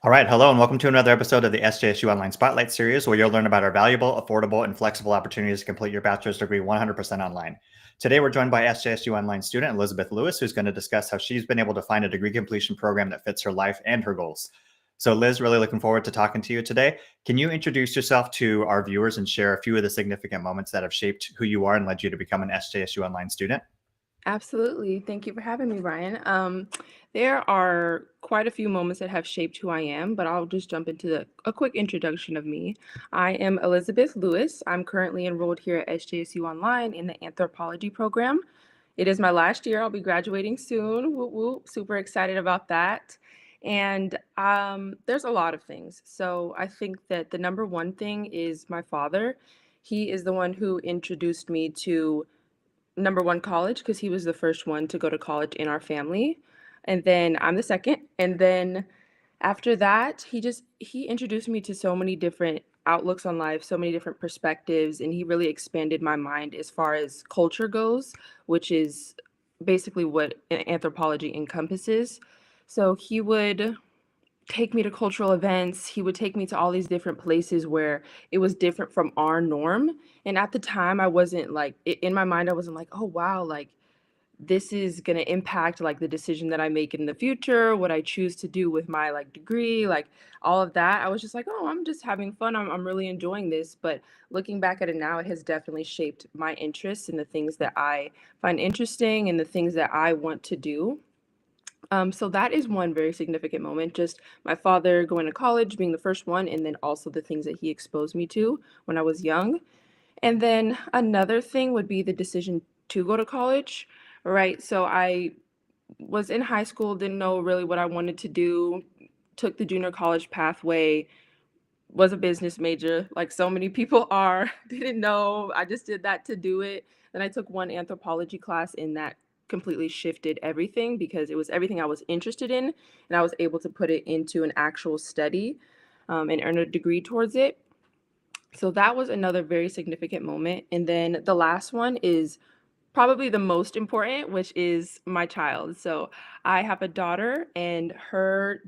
All right, hello, and welcome to another episode of the SJSU Online Spotlight Series, where you'll learn about our valuable, affordable, and flexible opportunities to complete your bachelor's degree 100% online. Today, we're joined by SJSU Online student Elizabeth Lewis, who's going to discuss how she's been able to find a degree completion program that fits her life and her goals. So, Liz, really looking forward to talking to you today. Can you introduce yourself to our viewers and share a few of the significant moments that have shaped who you are and led you to become an SJSU Online student? Absolutely. Thank you for having me, Ryan. There are quite a few moments that have shaped who I am, but I'll just jump into a quick introduction of me. I am Elizabeth Lewis. I'm currently enrolled here at SJSU Online in the Anthropology program. It is my last year. I'll be graduating soon. Whoop, whoop. Super excited about that. And there's a lot of things. So I think that the number one thing is my father. He is the one who introduced me to number one college because he was the first one to go to college in our family, and then I'm the second. And then after that, he introduced me to so many different outlooks on life, so many different perspectives, and he really expanded my mind as far as culture goes, which is basically what anthropology encompasses. So he would take me to cultural events. He would take me to all these different places where it was different from our norm. And at the time, I wasn't like, in my mind, I wasn't like, oh, wow, like this is going to impact like the decision that I make in the future, what I choose to do with my like degree, like all of that. I was just like, oh, I'm just having fun. I'm really enjoying this. But looking back at it now, it has definitely shaped my interests in the things that I find interesting and the things that I want to do. So that is one very significant moment. Just my father going to college, being the first one, and then also the things that he exposed me to when I was young. And then another thing would be the decision to go to college, right? So I was in high school, didn't know really what I wanted to do, took the junior college pathway, was a business major, like so many people are, didn't know. I just did that to do it. Then I took one anthropology class, and that completely shifted everything because it was everything I was interested in, and I was able to put it into an actual study and earn a degree towards it. So that was another very significant moment. And then the last one is probably the most important, which is my child. So I have a daughter, and her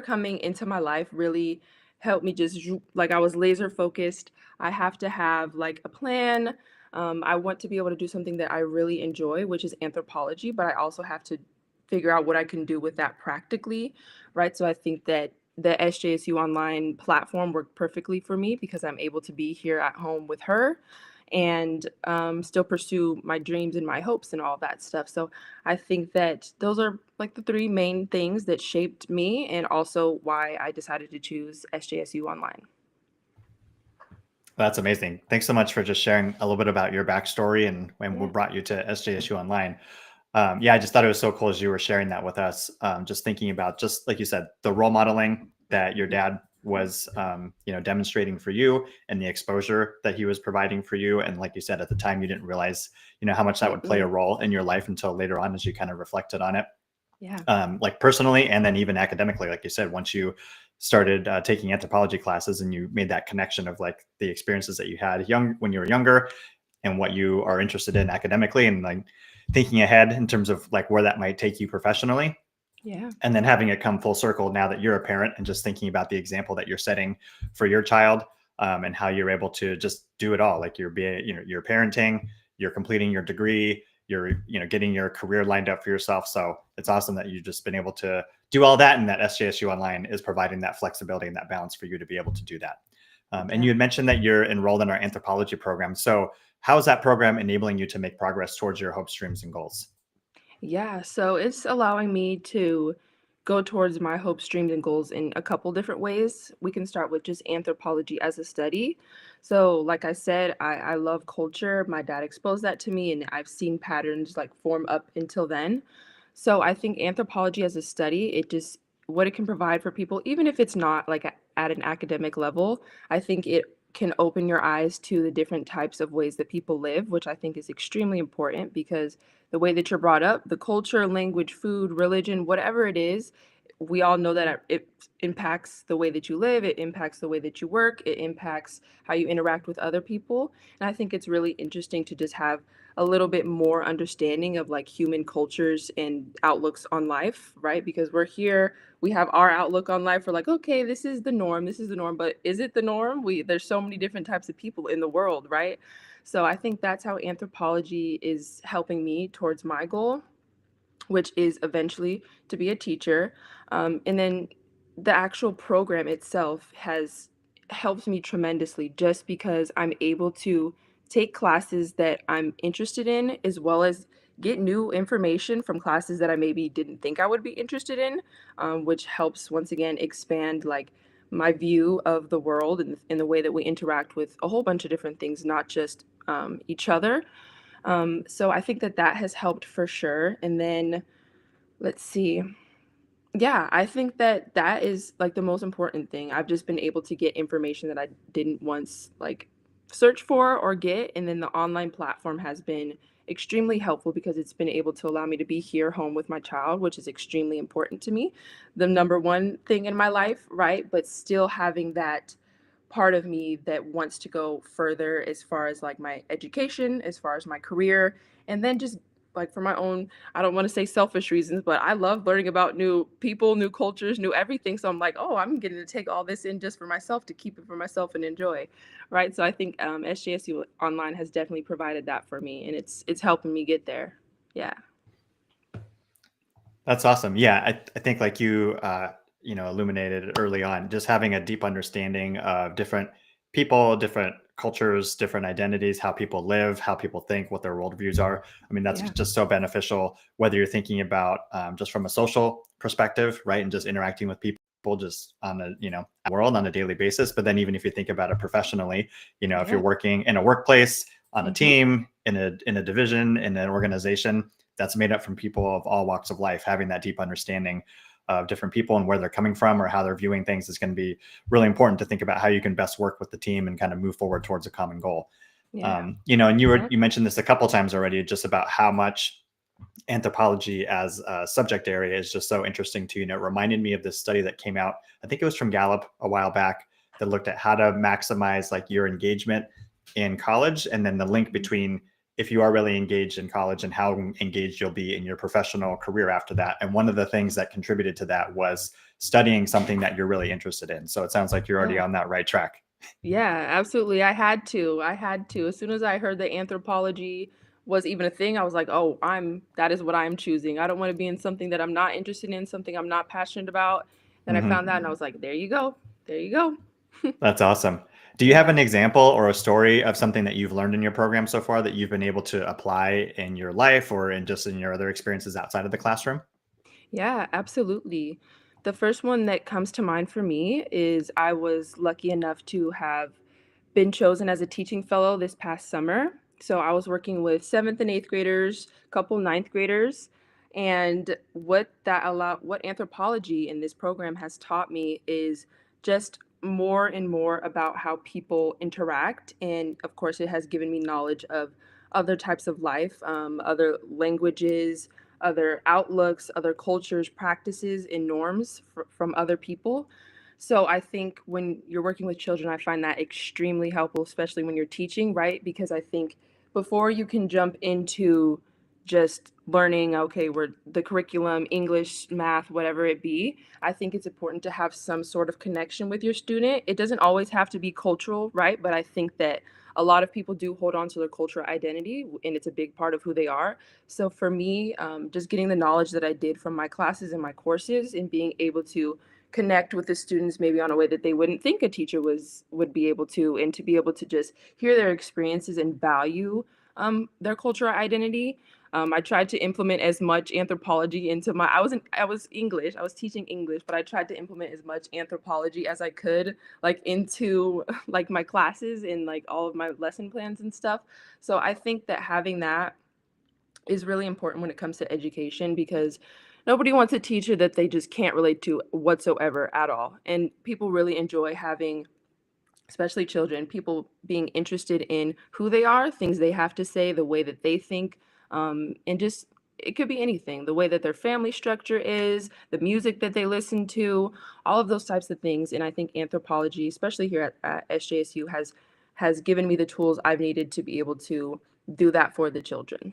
coming into my life really helped me just like I was laser focused. I have to have like a plan. I want to be able to do something that I really enjoy, which is anthropology, but I also have to figure out what I can do with that practically, right? So I think that the SJSU online platform worked perfectly for me because I'm able to be here at home with her and still pursue my dreams and my hopes and all that stuff. So I think that those are like the three main things that shaped me and also why I decided to choose SJSU online. That's amazing. Thanks so much for just sharing a little bit about your backstory and Yeah. what brought you to SJSU Online. Yeah, I just thought it was so cool as you were sharing that with us. Just thinking about, just like you said, the role modeling that your dad was, demonstrating for you, and the exposure that he was providing for you. And like you said, at the time, you didn't realize, how much that would play a Mm-mm. role in your life until later on, as you kind of reflected on it, Yeah. like personally, and then even academically. Like you said, once you started taking anthropology classes and you made that connection of like the experiences that you had young when you were younger and what you are interested in academically, and like thinking ahead in terms of like where that might take you professionally, Yeah. and then having it come full circle now that you're a parent, and just thinking about the example that you're setting for your child, and how you're able to just do it all. Like you're being, you're parenting, you're completing your degree, you're, getting your career lined up for yourself. So it's awesome that you've just been able to do all that, and that SJSU Online is providing that flexibility and that balance for you to be able to do that. And Yeah. you had mentioned that you're enrolled in our anthropology program. So how is that program enabling you to make progress towards your hopes, dreams, and goals? Yeah, so it's allowing me to go towards my hopes, dreams, and goals in a couple different ways. We can start with just anthropology as a study. So, like I said, I love culture. My dad exposed that to me, and I've seen patterns like form up until then. So, I think anthropology as a study, it just what it can provide for people, even if it's not like at an academic level, I think it can open your eyes to the different types of ways that people live, which I think is extremely important because the way that you're brought up, the culture, language, food, religion, whatever it is, we all know that it impacts the way that you live, it impacts the way that you work, it impacts how you interact with other people. And I think it's really interesting to just have a little bit more understanding of like human cultures and outlooks on life, right? Because we're here, we have our outlook on life. We're like, okay, this is the norm, this is the norm, but is it the norm? There's so many different types of people in the world, right? So I think that's how anthropology is helping me towards my goal, which is eventually to be a teacher. And then the actual program itself has helped me tremendously just because I'm able to take classes that I'm interested in, as well as get new information from classes that I maybe didn't think I would be interested in, which helps once again expand like my view of the world and in the way that we interact with a whole bunch of different things, not just each other. So I think that that has helped for sure. And then let's see. Yeah, I think that that is like the most important thing. I've just been able to get information that I didn't once like search for or get. And then the online platform has been extremely helpful because it's been able to allow me to be here home with my child, which is extremely important to me. The number one thing in my life, right? But still having that part of me that wants to go further as far as like my education, as far as my career, and then just like for my own, I don't want to say selfish reasons, but I love learning about new people, new cultures, new everything. So I'm like, oh, I'm getting to take all this in just for myself to keep it for myself and enjoy, right? So I think SJSU Online has definitely provided that for me, and it's helping me get there. Yeah. That's awesome. Yeah, I think like you illuminated early on, just having a deep understanding of different people, different cultures, different identities, how people live, how people think, what their worldviews are. I mean, that's Yeah. just so beneficial, whether you're thinking about just from a social perspective, right, and just interacting with people just on the world on a daily basis. But then even if you think about it professionally, if you're Yeah. working in a workplace, on a Hmm. team, in a division, in an organization that's made up from people of all walks of life, having that deep understanding of different people and where they're coming from or how they're viewing things is going to be really important to think about how you can best work with the team and kind of move forward towards a common goal. Yeah. And Yeah. you mentioned this a couple times already, just about how much anthropology as a subject area is just so interesting to you. And it reminded me of this study that came out, I think it was from Gallup a while back, that looked at how to maximize like your engagement in college and then the link between if you are really engaged in college and how engaged you'll be in your professional career after that. And one of the things that contributed to that was studying something that you're really interested in. So it sounds like you're already Yeah. on that right track. Yeah, absolutely. I had to. I had to. As soon as I heard that anthropology was even a thing, I was like, "Oh, that is what I'm choosing. I don't want to be in something that I'm not interested in, something I'm not passionate about." Then I found Hmm. that and I was like, "There you go. There you go." That's awesome. Do you have Yeah. an example or a story of something that you've learned in your program so far that you've been able to apply in your life or in just in your other experiences outside of the classroom? Yeah, absolutely. The first one that comes to mind for me is I was lucky enough to have been chosen as a teaching fellow this past summer. So I was working with seventh and eighth graders, a couple ninth graders, and what anthropology in this program has taught me is just more and more about how people interact. And of course, it has given me knowledge of other types of life, other languages, other outlooks, other cultures, practices, and norms from other people. So I think when you're working with children, I find that extremely helpful, especially when you're teaching, right? Because I think before you can jump into just learning, okay, we're the curriculum, English, math, whatever it be, I think it's important to have some sort of connection with your student. It doesn't always have to be cultural, right? But I think that a lot of people do hold on to their cultural identity, and it's a big part of who they are. So for me, just getting the knowledge that I did from my classes and my courses and being able to connect with the students maybe on a way that they wouldn't think a teacher would be able to, and to be able to just hear their experiences and value their cultural identity. I tried to implement as much anthropology into I was English, I was teaching English, but I tried to implement as much anthropology as I could like into like my classes and like all of my lesson plans and stuff. So I think that having that is really important when it comes to education because nobody wants a teacher that they just can't relate to whatsoever at all. And people really enjoy having, especially children, people being interested in who they are, things they have to say, the way that they think, and just it could be anything, the way that their family structure is, the music that they listen to, all of those types of things. And I think anthropology, especially here at SJSU, has given me the tools I've needed to be able to do that for the children.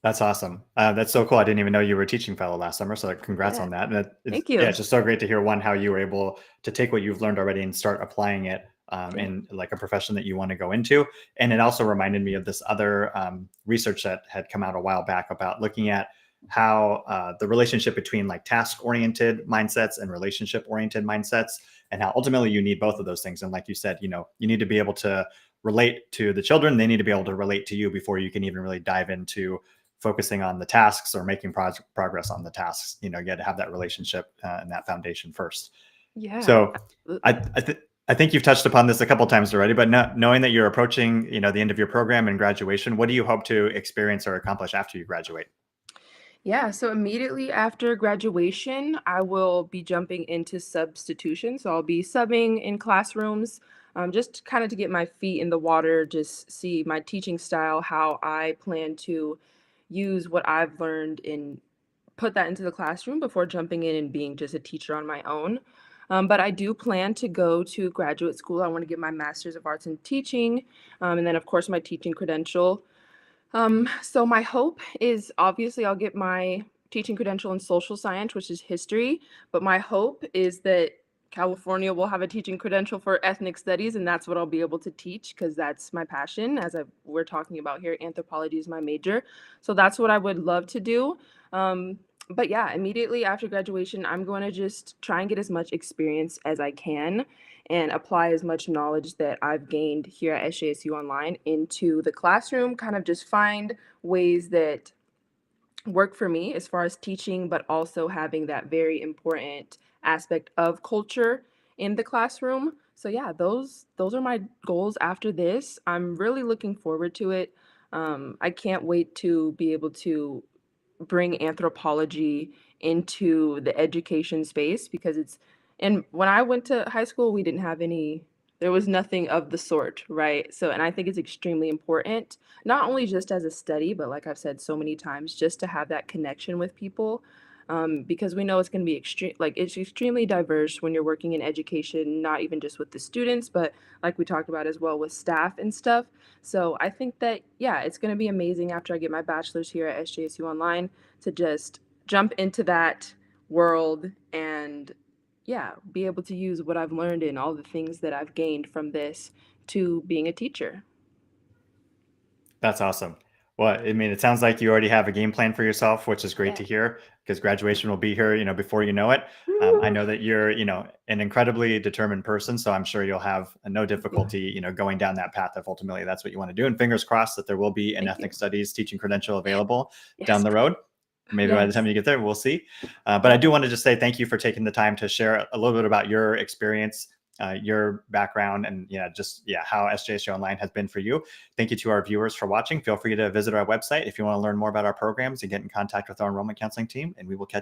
That's awesome. That's so cool. I didn't even know you were a teaching fellow last summer. So congrats Yeah, on that. And thank yeah, you. it's just so great to hear one, how you were able to take what you've learned already and start applying it Yeah. in like a profession that you want to go into. And it also reminded me of this other research that had come out a while back about looking at how the relationship between like task oriented mindsets and relationship oriented mindsets, and how ultimately you need both of those things. And like you said, you need to be able to relate to the children. They need to be able to relate to you before you can even really dive into focusing on the tasks or making progress on the tasks. You got to have that relationship and that foundation first. Yeah, So I, absolutely. I think you've touched upon this a couple times already, but knowing that you're approaching, the end of your program and graduation, what do you hope to experience or accomplish after you graduate? Yeah, so immediately after graduation, I will be jumping into substitution. So I'll be subbing in classrooms, just kind of to get my feet in the water, just see my teaching style, how I plan to use what I've learned and put that into the classroom before jumping in and being just a teacher on my own. But I do plan to go to graduate school. I want to get my Master's of Arts in Teaching, and then, of course, my teaching credential. So my hope is obviously I'll get my teaching credential in social science, which is history, but my hope is that California will have a teaching credential for ethnic studies, and that's what I'll be able to teach because that's my passion. We're talking about here, anthropology is my major. So that's what I would love to do. Um, but yeah, immediately after graduation, I'm going to just try and get as much experience as I can and apply as much knowledge that I've gained here at SJSU Online into the classroom, kind of just find ways that work for me as far as teaching, but also having that very important aspect of culture in the classroom. So yeah, those are my goals after this. I'm really looking forward to it. I can't wait to be able to bring anthropology into the education space because and when I went to high school, we didn't have any, there was nothing of the sort, right? So, and I think it's extremely important, not only just as a study, but like I've said so many times, just to have that connection with people. Because we know it's going to be it's extremely diverse when you're working in education, not even just with the students, but like we talked about as well with staff and stuff. So I think that, yeah, it's going to be amazing after I get my bachelor's here at SJSU Online to just jump into that world and, yeah, be able to use what I've learned and all the things that I've gained from this to being a teacher. That's awesome. Well, I mean, it sounds like you already have a game plan for yourself, which is great Yeah. to hear because graduation will be here, before you know it. I Woo! know that you're, an incredibly determined person, so I'm sure you'll have no Thank you. difficulty, going down that path if ultimately that's what you want to do. And fingers crossed that there will be an Thank you. ethnic studies teaching credential available down Yes. the road. Maybe by the time Yes. you get there, we'll see. But I Yeah. do want to just say thank you for taking the time to share a little bit about your experience, your background, and how SJSU Online has been for you. Thank you to our viewers for watching. Feel free to visit our website if you want to learn more about our programs and get in contact with our enrollment counseling team, and we will catch